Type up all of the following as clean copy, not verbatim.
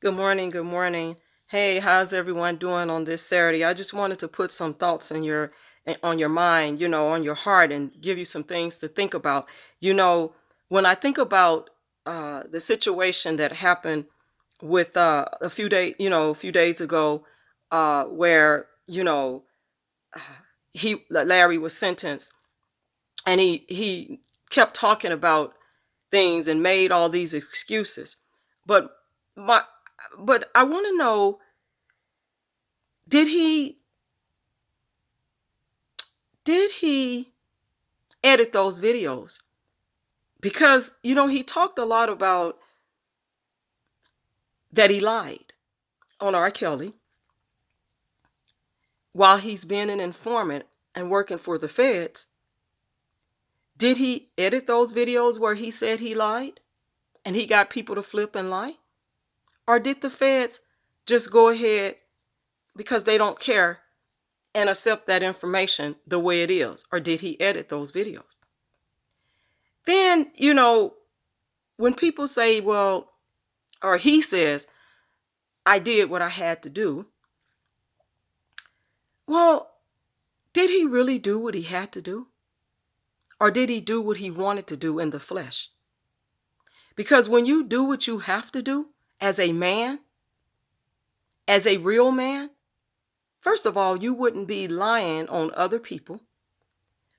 Good morning. Good morning. Hey, how's everyone doing on this Saturday? I just wanted to put some thoughts in on your mind, on your heart and give you some things to think about. You know, when I think about the situation that happened with a few days ago, where Larry was sentenced, and he kept talking about things and made all these excuses, but my but I want to know, did he edit those videos? Because he talked a lot about that he lied on R. Kelly while he's been an informant and working for the feds. Did he edit those videos where he said he lied and he got people to flip and lie? Or did the feds just go ahead because they don't care and accept that information the way it is? Or did he edit those videos? Then, when people say, well, or he says, I did what I had to do. Well, did he really do what he had to do? Or did he do what he wanted to do in the flesh? Because when you do what you have to do as a man, as a real man, first of all, you wouldn't be lying on other people.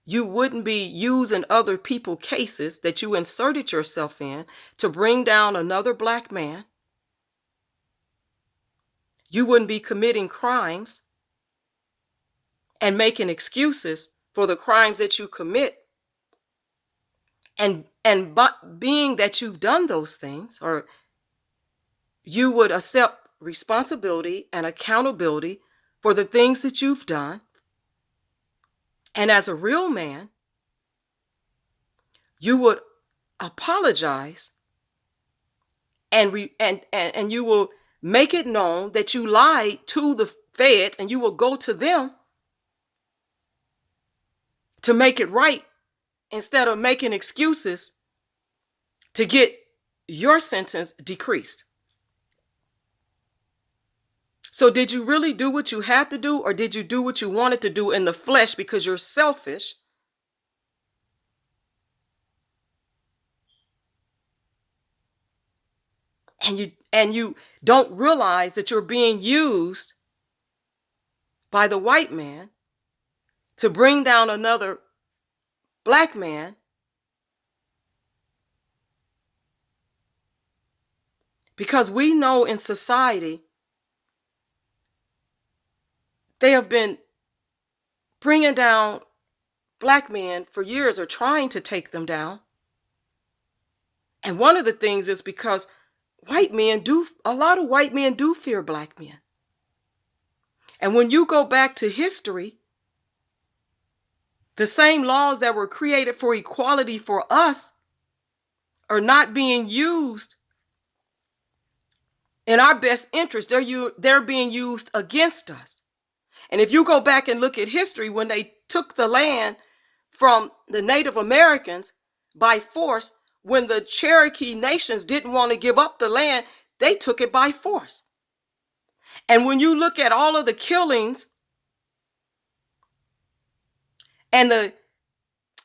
You wouldn't be using other people's cases that you inserted yourself in to bring down another black man. You wouldn't be committing crimes and making excuses for the crimes that you commit. And being that you've done those things, or you would accept responsibility and accountability for the things that you've done. And as a real man, you would apologize and you will make it known that you lied to the feds, and you will go to them to make it right instead of making excuses to get your sentence decreased. So did you really do what you had to do, or did you do what you wanted to do in the flesh because you're selfish? And you don't realize that you're being used by the white man to bring down another black man, because we know in society they have been bringing down black men for years, or trying to take them down. And one of the things is because a lot of white men do fear black men. And when you go back to history, the same laws that were created for equality for us are not being used in our best interest. They're being used against us. And if you go back and look at history, when they took the land from the Native Americans by force, when the Cherokee nations didn't want to give up the land, they took it by force. And when you look at all of the killings and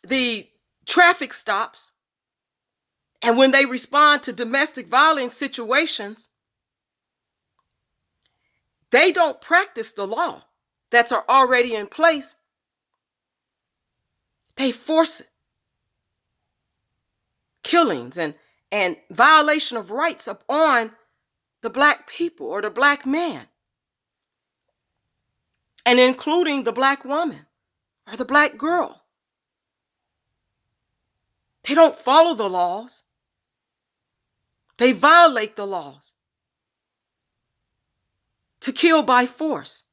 the traffic stops, and when they respond to domestic violence situations, they don't practice the law that's already in place. They force it. Killings and violation of rights upon the black people or the black man, and including the black woman or the black girl. They don't follow the laws. They violate the laws to kill by force.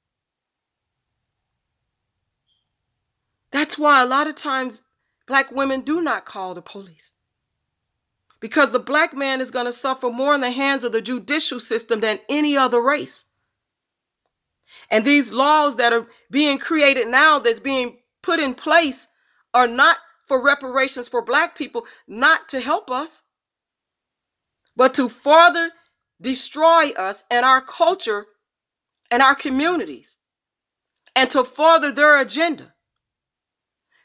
That's why a lot of times black women do not call the police, because the black man is going to suffer more in the hands of the judicial system than any other race. And these laws that are being created now, that's being put in place, are not for reparations for black people, not to help us, but to further destroy us and our culture and our communities, and to further their agenda.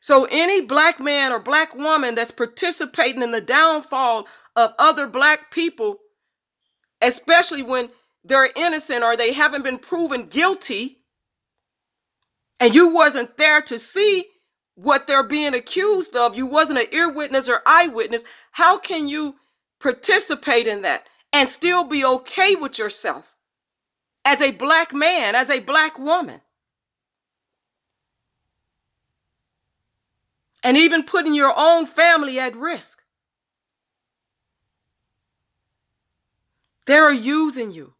So any black man or black woman that's participating in the downfall of other black people, especially when they're innocent or they haven't been proven guilty, and you wasn't there to see what they're being accused of, you wasn't an ear witness or eyewitness, how can you participate in that and still be okay with yourself as a black man, as a black woman? And even putting your own family at risk. They're using you.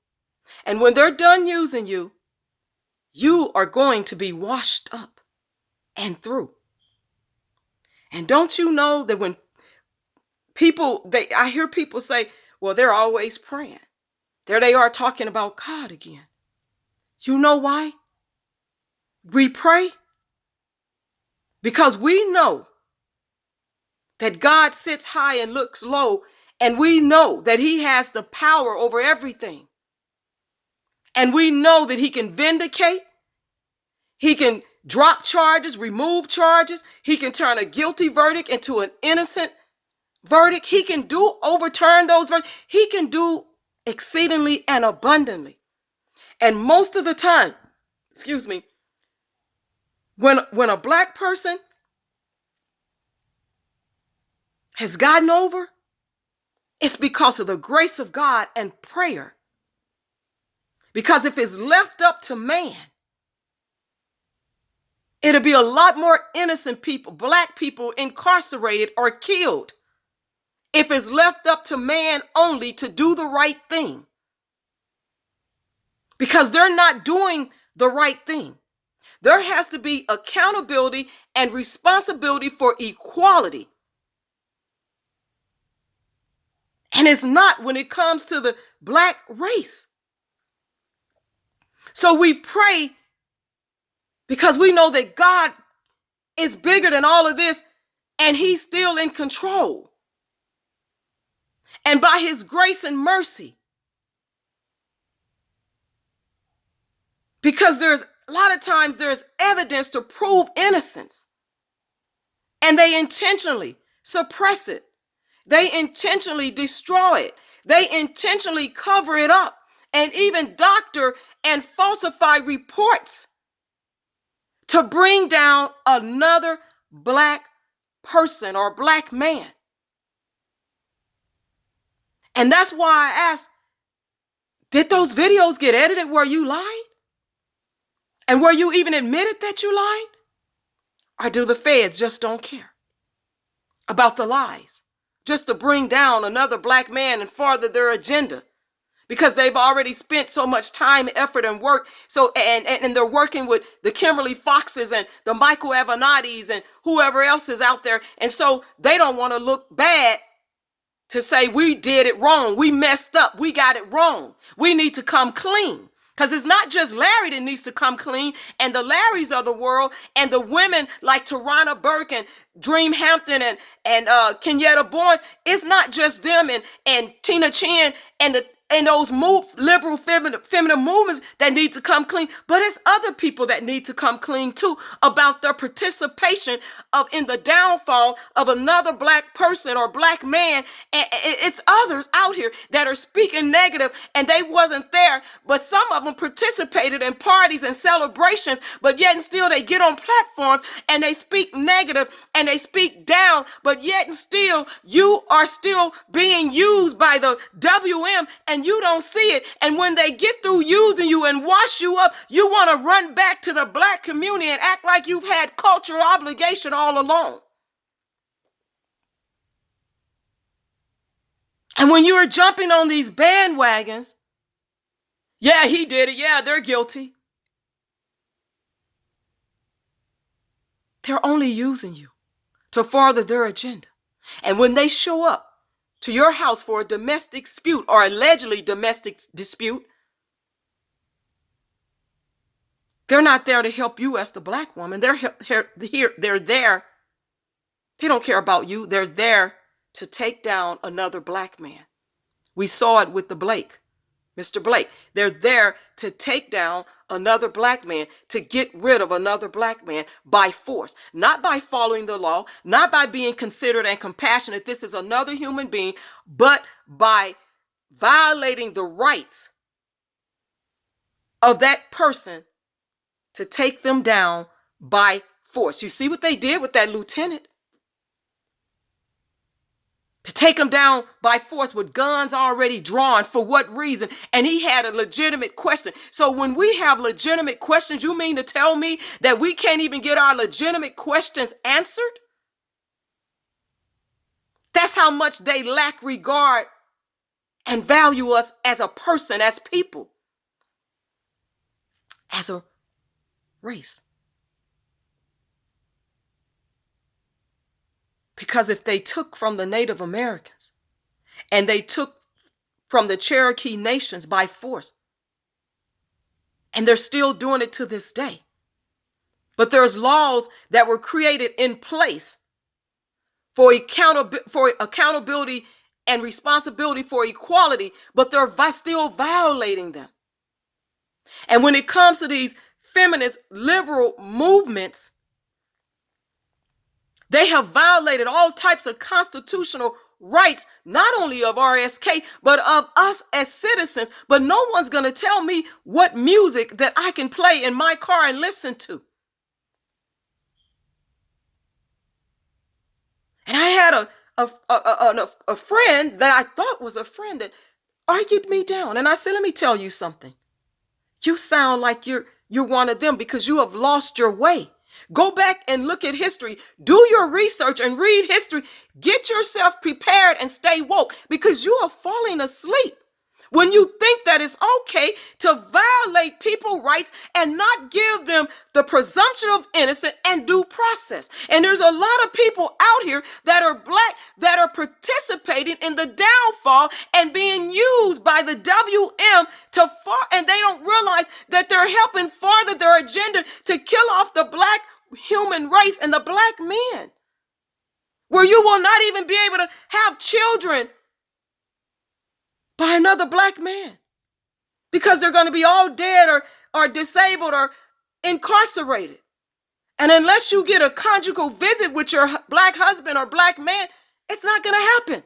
And when they're done using you, you are going to be washed up and through. And don't you know that when I hear people say, well, they're always praying. There they are talking about God again. You know why we pray? Because we know that God sits high and looks low, and we know that he has the power over everything. And we know that he can vindicate, he can drop charges, remove charges, he can turn a guilty verdict into an innocent verdict. He can overturn those verdicts. He can do exceedingly and abundantly. And most of the time, when a black person has gotten over, it's because of the grace of God and prayer. Because if it's left up to man, it'll be a lot more innocent people, black people, incarcerated or killed if it's left up to man only to do the right thing. Because they're not doing the right thing. There has to be accountability and responsibility for equality. And it's not when it comes to the black race. So we pray because we know that God is bigger than all of this, and he's still in control. And by his grace and mercy, because there's a lot of times there's evidence to prove innocence, and they intentionally suppress it. They intentionally destroy it. They intentionally cover it up and even doctor and falsify reports to bring down another black person or black man. And that's why I asked, did those videos get edited where you lied? And where you even admitted that you lied? Or do the feds just don't care about the lies, just to bring down another black man and further their agenda? Because they've already spent so much time, effort, and work. So and they're working with the Kimberly Foxes and the Michael Avenattis and whoever else is out there. And so they don't want to look bad to say we did it wrong. We messed up. We got it wrong. We need to come clean. Because it's not just Larry that needs to come clean, and the Larrys of the world, and the women like Tarana Burke and Dream Hampton and Kenyatta Barnes. It's not just them and Tina Chin and those liberal feminine movements that need to come clean, but it's other people that need to come clean too about their participation in the downfall of another black person or black man. And it's others out here that are speaking negative, and they wasn't there, but some of them participated in parties and celebrations, but yet and still they get on platforms and they speak negative and they speak down, but yet and still you are still being used by the WM, and you don't see it. And when they get through using you and wash you up, you want to run back to the black community and act like you've had cultural obligation all along. And when you are jumping on these bandwagons, yeah, he did it. Yeah, they're guilty. They're only using you to further their agenda. And when they show up to your house for a domestic dispute or allegedly domestic dispute, they're not there to help you as the black woman. They're here. They're there. They don't care about you. They're there to take down another black man. We saw it with the Blake. Mr. Blake. They're there to take down another black man, to get rid of another black man by force, not by following the law, not by being considerate and compassionate. This is another human being, but by violating the rights of that person to take them down by force. You see what they did with that lieutenant? To take him down by force with guns already drawn. For what reason? And he had a legitimate question. So when we have legitimate questions, you mean to tell me that we can't even get our legitimate questions answered? That's how much they lack regard and value us as a person, as people, as a race. Because if they took from the Native Americans and they took from the Cherokee nations by force, and they're still doing it to this day, but there's laws that were created in place for accountability and responsibility for equality, but they're still violating them. And when it comes to these feminist liberal movements, they have violated all types of constitutional rights, not only of RSK, but of us as citizens. But no one's going to tell me what music that I can play in my car and listen to. And I had a friend that I thought was a friend that argued me down. And I said, let me tell you something. You sound like you're one of them because you have lost your way. Go back and look at history. Do your research and read history. Get yourself prepared and stay woke because you are falling asleep when you think that it's okay to violate people's rights and not give them the presumption of innocence and due process. And there's a lot of people out here that are black that are participating in the downfall and being used by the WM and they don't realize that they're helping further their agenda to kill off the black human race and the black men, where you will not even be able to have children by another black man because they're going to be all dead or disabled or incarcerated. And unless you get a conjugal visit with your black husband or black man, it's not going to happen.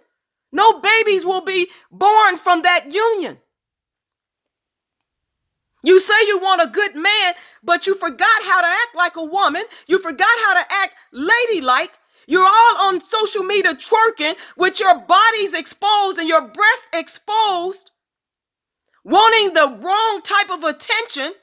No babies will be born from that union. You say you want a good man, but you forgot how to act like a woman. You forgot how to act ladylike. You're all on social media twerking with your bodies exposed and your breasts exposed, wanting the wrong type of attention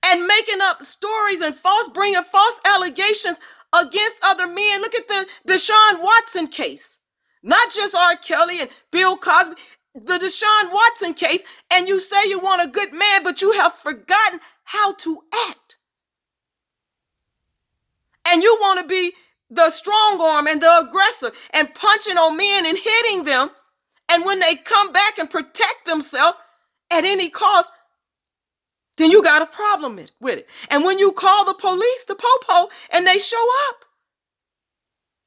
and making up stories and bringing false allegations against other men. Look at the Deshaun Watson case, not just R. Kelly and Bill Cosby. The Deshaun Watson case, and you say you want a good man, but you have forgotten how to act. And you want to be the strong arm and the aggressor and punching on men and hitting them. And when they come back and protect themselves at any cost, then you got a problem with it. And when you call the police, the popo, and they show up,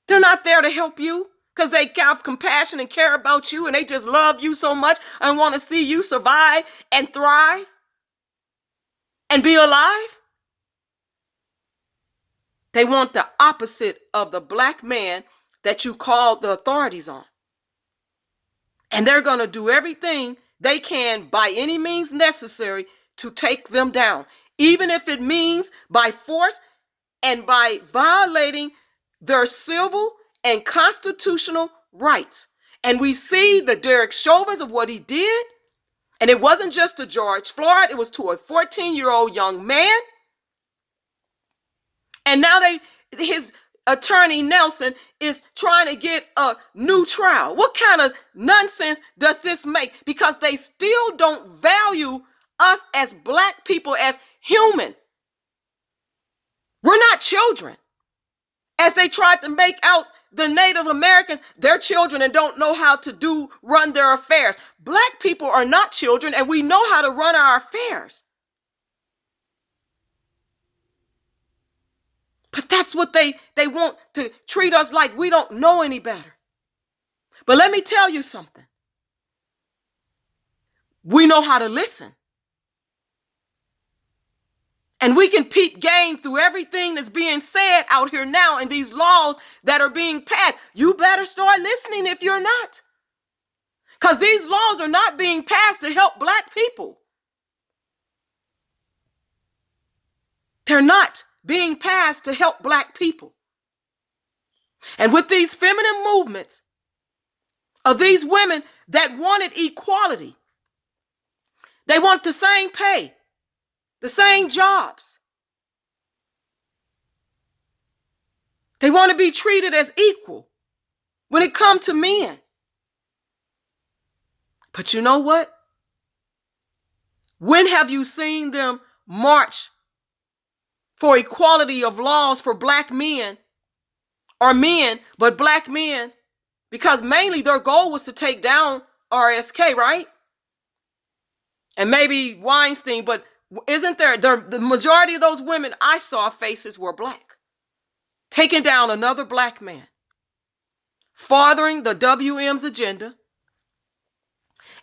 they're not there to help you. Because they have compassion and care about you and they just love you so much and want to see you survive and thrive and be alive. They want the opposite of the black man that you call the authorities on. And they're going to do everything they can by any means necessary to take them down, even if it means by force and by violating their civil and constitutional rights. And we see the Derek Chauvins of what he did. And it wasn't just to George Floyd, it was to a 14-year-old young man. And now his attorney Nelson is trying to get a new trial. What kind of nonsense does this make? Because they still don't value us as black people as human. We're not children. As they tried to make out the Native Americans, they're children and don't know how to run their affairs. Black people are not children and we know how to run our affairs. But that's what they want to treat us like we don't know any better. But let me tell you something. We know how to listen. And we can peep game through everything that's being said out here now and these laws that are being passed. You better start listening if you're not. Because these laws are not being passed to help black people. They're not being passed to help black people. And with these feminine movements of these women that wanted equality, they want the same pay, the same jobs. They want to be treated as equal when it comes to men. But you know what? When have you seen them march for equality of laws for black men or men, but black men? Because mainly their goal was to take down RSK, right? And maybe Weinstein, but isn't there, the majority of those women I saw faces were black, taking down another black man, fathering the WM's agenda.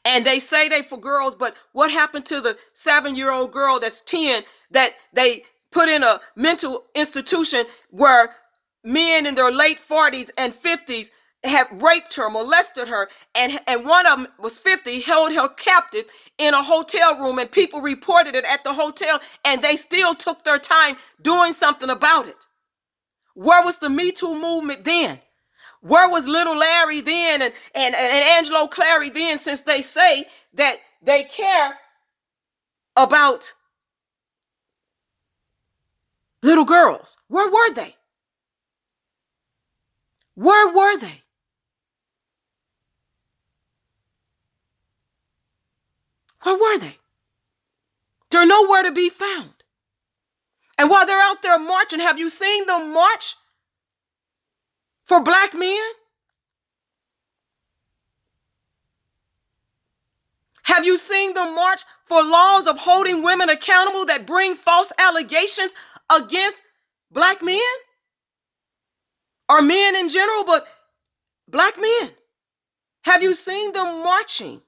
And they say they for girls, but what happened to the 7-year-old girl that's 10 that they put in a mental institution where men in their late 40s and 50s have raped her, molested her, and one of them was 50, held her captive in a hotel room, and people reported it at the hotel, and they still took their time doing something about it. Where was the Me Too movement then? Where was little Larry then and Angelo Clary then, since they say that they care about little girls? Where were they? Where were they? Where were they? They're nowhere to be found. And while they're out there marching, have you seen them march for black men? Have you seen them march for laws of holding women accountable that bring false allegations against black men? Or men in general, but black men? Have you seen them marching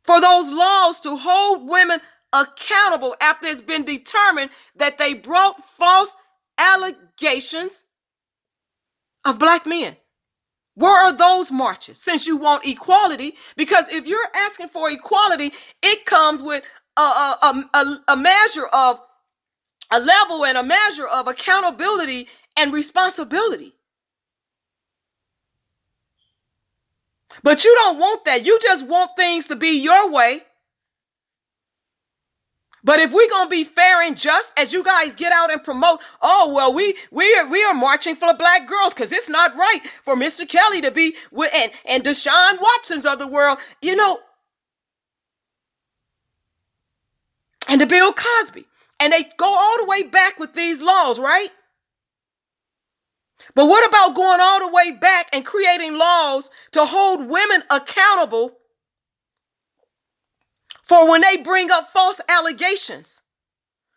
for those laws to hold women accountable after it's been determined that they brought false allegations of black men? Where are those marches? Since you want equality, because if you're asking for equality, it comes with a measure of a level and a measure of accountability and responsibility. But you don't want that. You just want things to be your way. But if we're going to be fair and just, as you guys get out and promote, oh, well, we are marching for black girls because it's not right for Mr. Kelly to be with, and Deshaun Watsons of the world, you know, and to Bill Cosby. And they go all the way back with these laws, right? But what about going all the way back and creating laws to hold women accountable for when they bring up false allegations?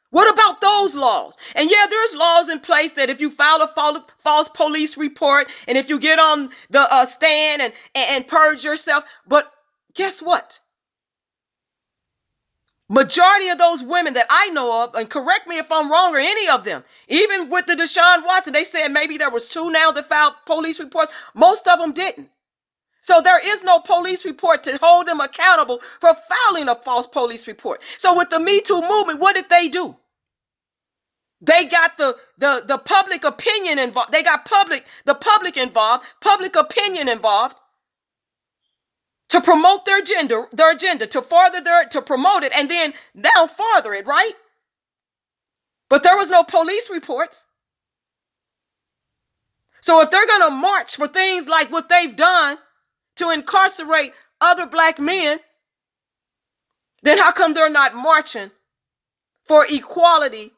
What about those laws? And yeah, there's laws in place that if you file a false police report and if you get on the stand and purge yourself, but guess what? Majority of those women that I know of, and correct me if I'm wrong, or any of them, even with the Deshaun Watson, they said maybe there was 2 now that filed police reports. Most of them didn't. So there is no police report to hold them accountable for filing a false police report. So with the Me Too movement, what did they do? They got the public opinion involved. They got the public involved, public opinion involved, to promote their agenda, to promote it, and then now farther it, right? But there was no police reports. So if they're going to march for things like what they've done to incarcerate other black men, then how come they're not marching for equality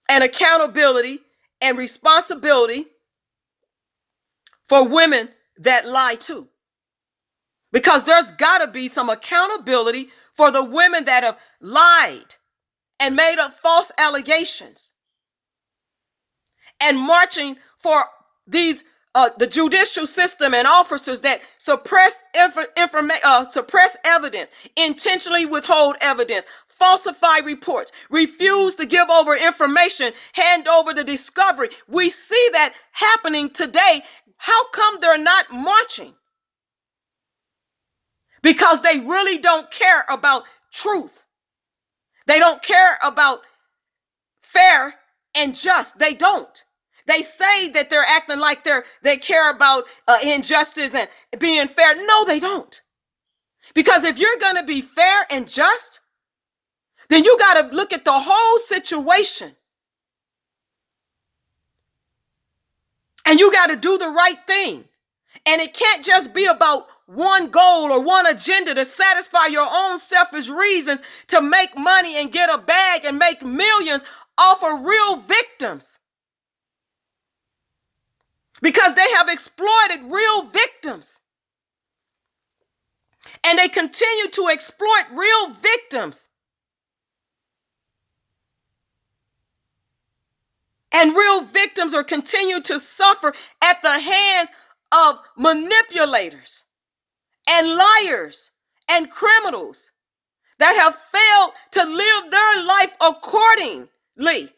and accountability and responsibility for women that lie too? Because there's got to be some accountability for the women that have lied and made up false allegations, and marching for these the judicial system and officers that suppress suppress evidence, intentionally withhold evidence, falsify reports, refuse to give over information, hand over the discovery. We see that happening today. How come they're not marching? Because they really don't care about truth. They don't care about fair and just. They don't. They say that they're acting like they care about injustice and being fair. No, they don't. Because if you're going to be fair and just, then you got to look at the whole situation. And you got to do the right thing. And it can't just be about one goal or one agenda to satisfy your own selfish reasons to make money and get a bag and make millions off of real victims. Because they have exploited real victims. And they continue to exploit real victims. And real victims are continue to suffer at the hands of manipulators and liars and criminals that have failed to live their life accordingly,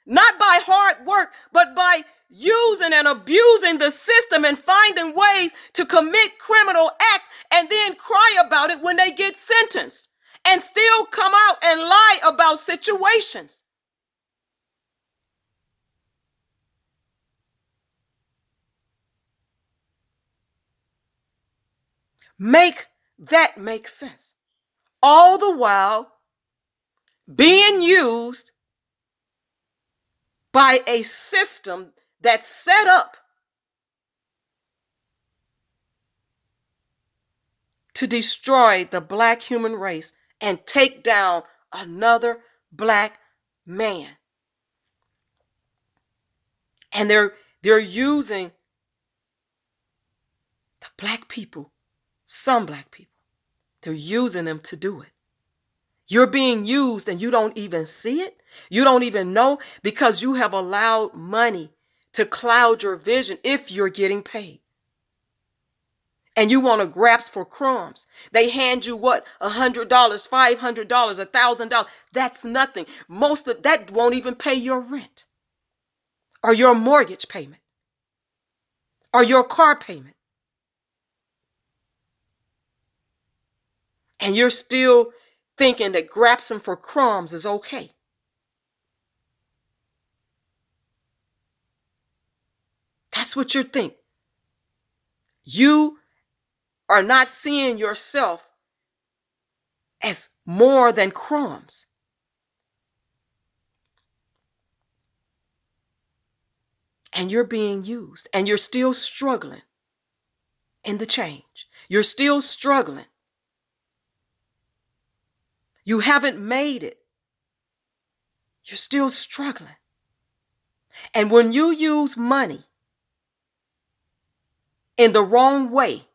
not by hard work, but by using and abusing the system and finding ways to commit criminal acts and then cry about it when they get sentenced and still come out and lie about situations. Make that make sense. All the while being used by a system that's set up to destroy the black human race and take down another black man. And they're using the black people, some black people. They're using them to do it. You're being used and you don't even see it. You don't even know because you have allowed money to cloud your vision if you're getting paid. And you want to grasp for crumbs. They hand you what? $100, $500, $1,000. That's nothing. Most of that won't even pay your rent or your mortgage payment or your car payment. And you're still thinking that grasping for crumbs is okay. That's what you think. You are not seeing yourself as more than crumbs. And you're being used, and you're still struggling in the change. You're still struggling. You haven't made it. You're still struggling. And when you use money in the wrong way,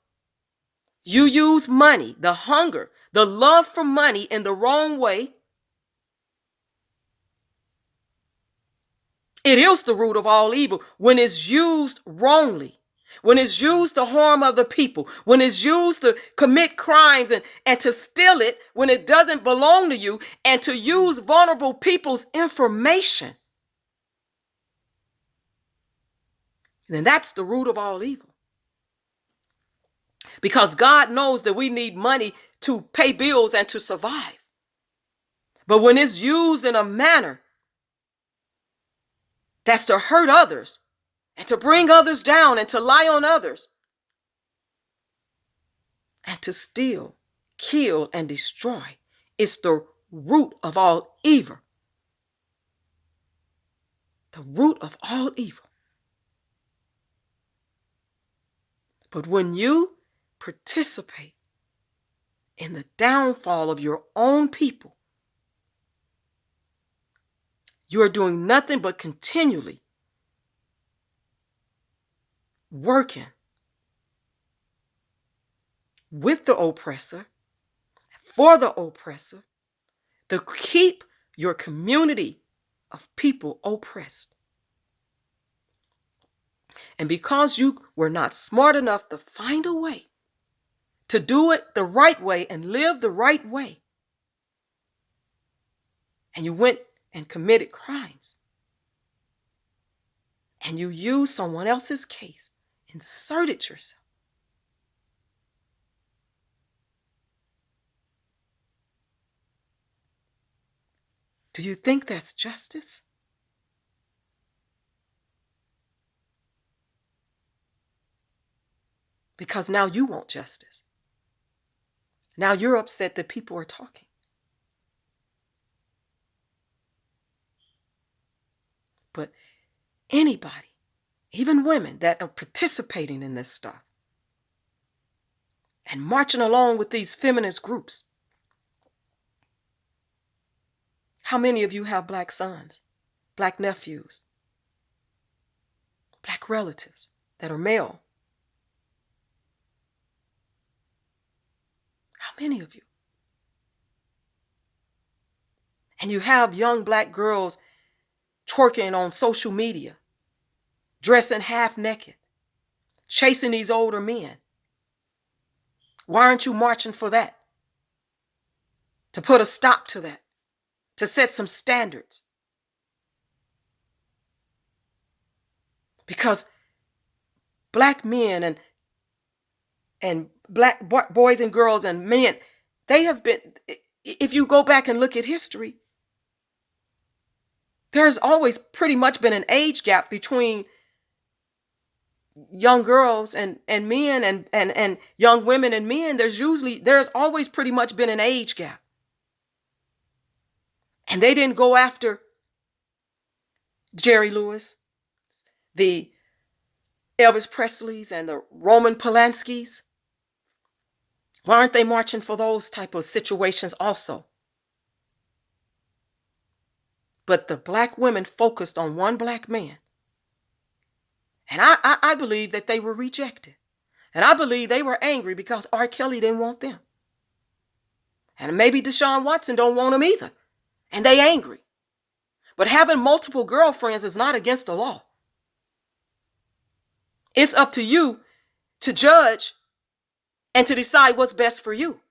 you use money, the hunger, the love for money in the wrong way, it is the root of all evil when it's used wrongly. When it's used to harm other people, when it's used to commit crimes and to steal it when it doesn't belong to you, and to use vulnerable people's information, then that's the root of all evil. Because God knows that we need money to pay bills and to survive. But when it's used in a manner that's to hurt others, and to bring others down and to lie on others and to steal, kill, and destroy, it's the root of all evil. The root of all evil. But when you participate in the downfall of your own people, you are doing nothing but continually working with the oppressor, for the oppressor, to keep your community of people oppressed. And because you were not smart enough to find a way to do it the right way and live the right way, and you went and committed crimes, and you used someone else's case, inserted yourself. Do you think that's justice? Because now you want justice. Now you're upset that people are talking. But anybody, even women that are participating in this stuff and marching along with these feminist groups, how many of you have black sons, black nephews, black relatives that are male? How many of you? And you have young black girls twerking on social media, dressing half naked, chasing these older men. Why aren't you marching for that? To put a stop to that, to set some standards. Because black men and black boys and girls and men, they have been, if you go back and look at history, there's always pretty much been an age gap between young girls and men and young women and men. There's always pretty much been an age gap. And they didn't go after Jerry Lewis, the Elvis Presleys, and the Roman Polanskis. Why aren't they marching for those type of situations also? But the black women focused on one black man. And I believe that they were rejected. And I believe they were angry because R. Kelly didn't want them. And maybe Deshaun Watson don't want them either. And they angry. But having multiple girlfriends is not against the law. It's up to you to judge and to decide what's best for you.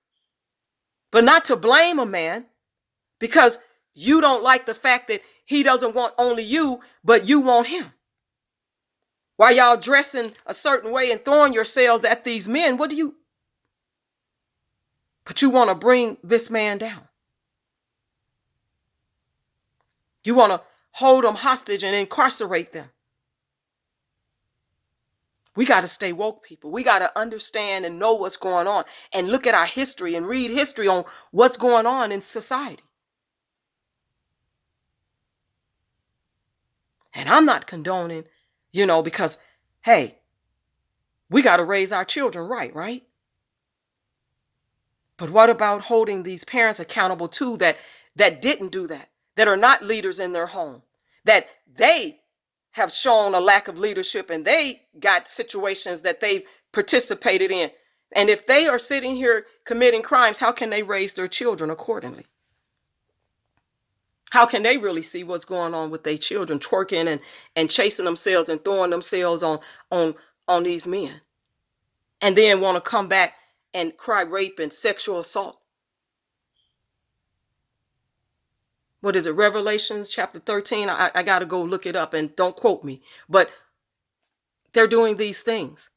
But not to blame a man because you don't like the fact that he doesn't want only you, but you want him. While y'all dressing a certain way and throwing yourselves at these men, but you want to bring this man down. You want to hold them hostage and incarcerate them. We got to stay woke, people. We got to understand and know what's going on and look at our history and read history on what's going on in society. And I'm not condoning, because, hey, we got to raise our children right? But what about holding these parents accountable too that didn't do that are not leaders in their home, that they have shown a lack of leadership and they got situations that they've participated in. And if they are sitting here committing crimes, how can they raise their children accordingly? How can they really see what's going on with their children twerking and chasing themselves and throwing themselves on these men? And then want to come back and cry rape and sexual assault. What is it? Revelations chapter 13. I got to go look it up and don't quote me. But they're doing these things.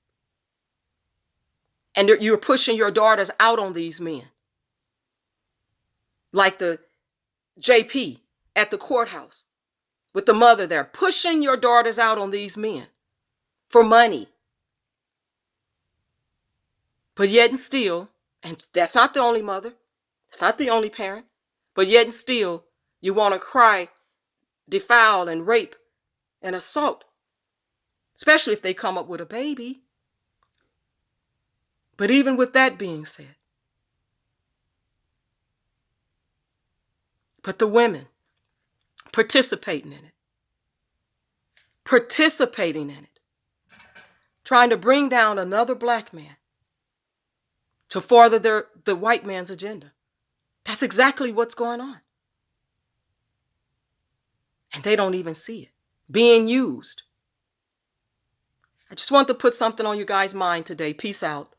And you're pushing your daughters out on these men. Like the JP at the courthouse with the mother there, pushing your daughters out on these men for money. But yet and still, and that's not the only mother, it's not the only parent, but yet and still, you want to cry, defile, and rape and assault, especially if they come up with a baby. But even with that being said, but the women participating in it, trying to bring down another black man to further the white man's agenda. That's exactly what's going on. And they don't even see it. Being used. I just want to put something on you guys' mind today. Peace out.